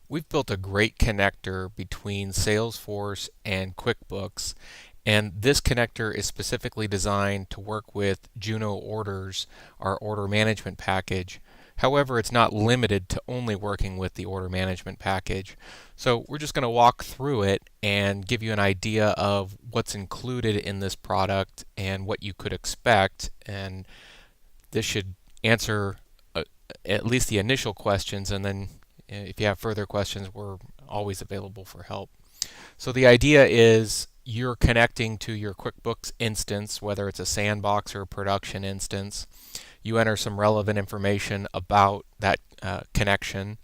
We've built a great connector between Salesforce and QuickBooks, and this connector is specifically designed to work with Juno Orders, our order management package. However, it's not limited to only working with the order management package. So we're just going to walk through it and give you an idea of what's included in this product and what you could expect. And this should answer at least the initial questions, and then if you have further questions, we're always available for help. So the idea is you're connecting to your QuickBooks instance, whether it's a sandbox or a production instance. You enter some relevant information about that connection.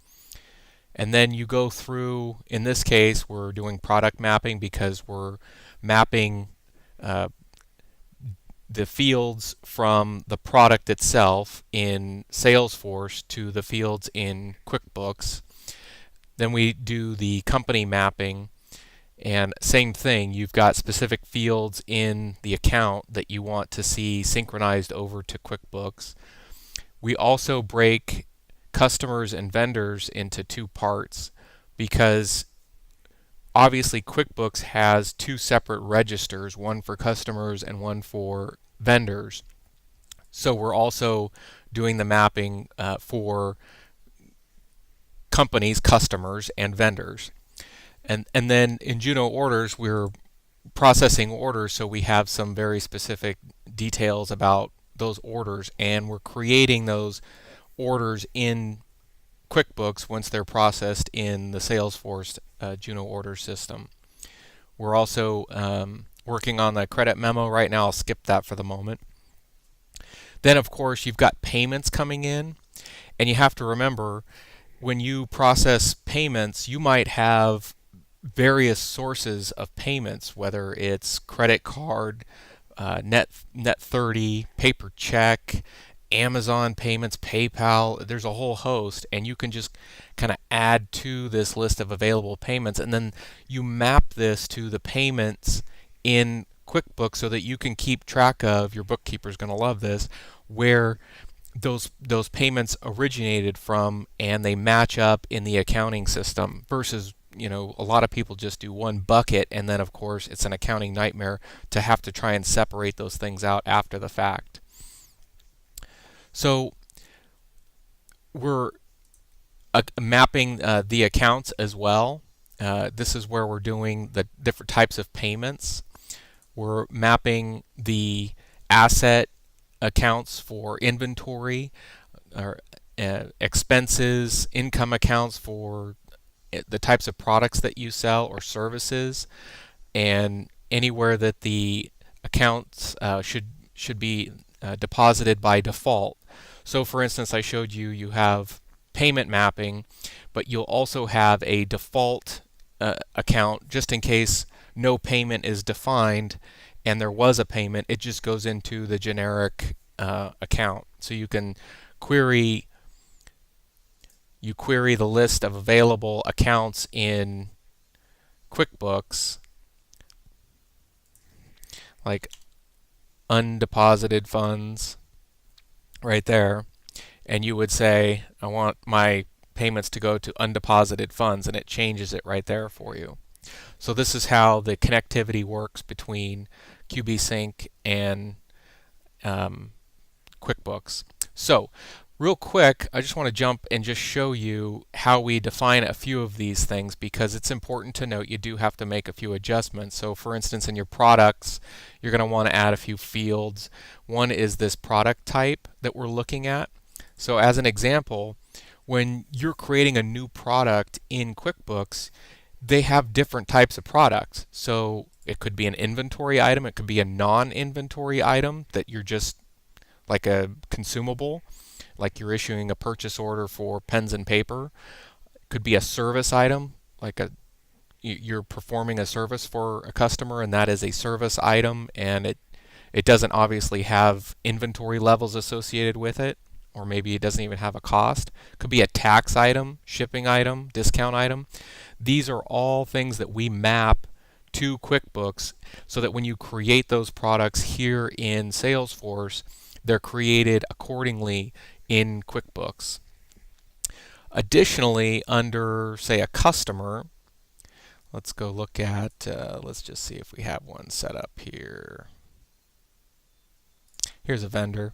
And then you go through, in this case, we're doing product mapping because we're mapping the fields from the product itself in Salesforce to the fields in QuickBooks. Then we do the company mapping, and same thing, you've got specific fields in the account that you want to see synchronized over to QuickBooks. We also break customers and vendors into two parts because obviously QuickBooks has two separate registers, one for customers and one for vendors. So we're also doing the mapping for companies, customers, and vendors. And then in Juno Orders, we're processing orders, so we have some very specific details about those orders, and we're creating those orders in QuickBooks once they're processed in the Salesforce Juno Orders system. We're also working on the credit memo right now. I'll skip that for the moment. Then, of course, you've got payments coming in, and you have to remember when you process payments, you might have various sources of payments, whether it's credit card, net 30, paper check, Amazon payments, PayPal. There's a whole host, and you can just kind of add to this list of available payments, and then you map this to the payments in QuickBooks so that you can keep track of, your bookkeeper's going to love this, where those payments originated from, and they match up in the accounting system versus a lot of people just do one bucket, and then of course it's an accounting nightmare to have to try and separate those things out after the fact. So we're mapping the accounts as well. This is where we're doing the different types of payments. We're mapping the asset accounts for inventory, or expenses, income accounts for the types of products that you sell or services, and anywhere that the accounts should be deposited by default. So for instance, I showed you have payment mapping, but you'll also have a default account just in case no payment is defined and there was a payment. It just goes into the generic account. So you can query the list of available accounts in QuickBooks, like undeposited funds right there, and you would say, I want my payments to go to undeposited funds, and it changes it right there for you. So this is how the connectivity works between QBsync and QuickBooks. So real quick, I just want to jump and just show you how we define a few of these things, because it's important to note you do have to make a few adjustments. So for instance, in your products, you're going to want to add a few fields. One is this product type that we're looking at. So as an example, when you're creating a new product in QuickBooks, they have different types of products. So it could be an inventory item, it could be a non-inventory item that you're just like a consumable, like you're issuing a purchase order for pens and paper. It could be a service item, like you're performing a service for a customer, and that is a service item, and it doesn't obviously have inventory levels associated with it, or maybe it doesn't even have a cost. It could be a tax item, shipping item, discount item. These are all things that we map to QuickBooks so that when you create those products here in Salesforce, they're created accordingly in QuickBooks. Additionally, under, say, a customer, let's go look at, let's just see if we have one set up here. Here's a vendor.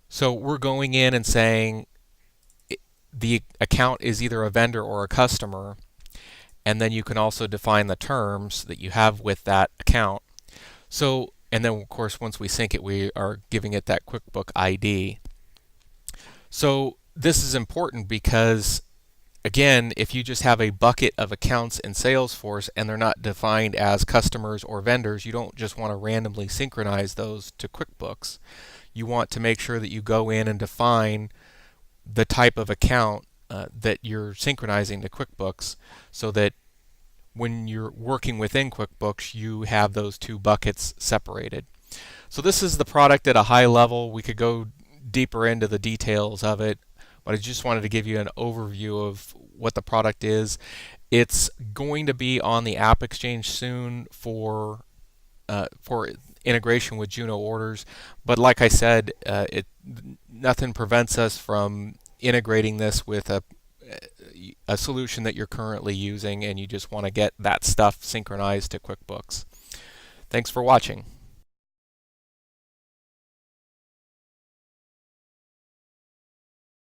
So we're going in and saying the account is either a vendor or a customer, and then you can also define the terms that you have with that account. So, and then of course once we sync it, we are giving it that QuickBook ID. So this is important because, again, if you just have a bucket of accounts in Salesforce and they're not defined as customers or vendors, you don't just want to randomly synchronize those to QuickBooks. You want to make sure that you go in and define the type of account that you're synchronizing to QuickBooks, so that when you're working within QuickBooks, you have those two buckets separated. So this is the product at a high level. We could go deeper into the details of it, but I just wanted to give you an overview of what the product is. It's going to be on the App Exchange soon for integration with Juno Orders, but like I said, nothing prevents us from integrating this with a solution that you're currently using and you just want to get that stuff synchronized to QuickBooks. Thanks for watching.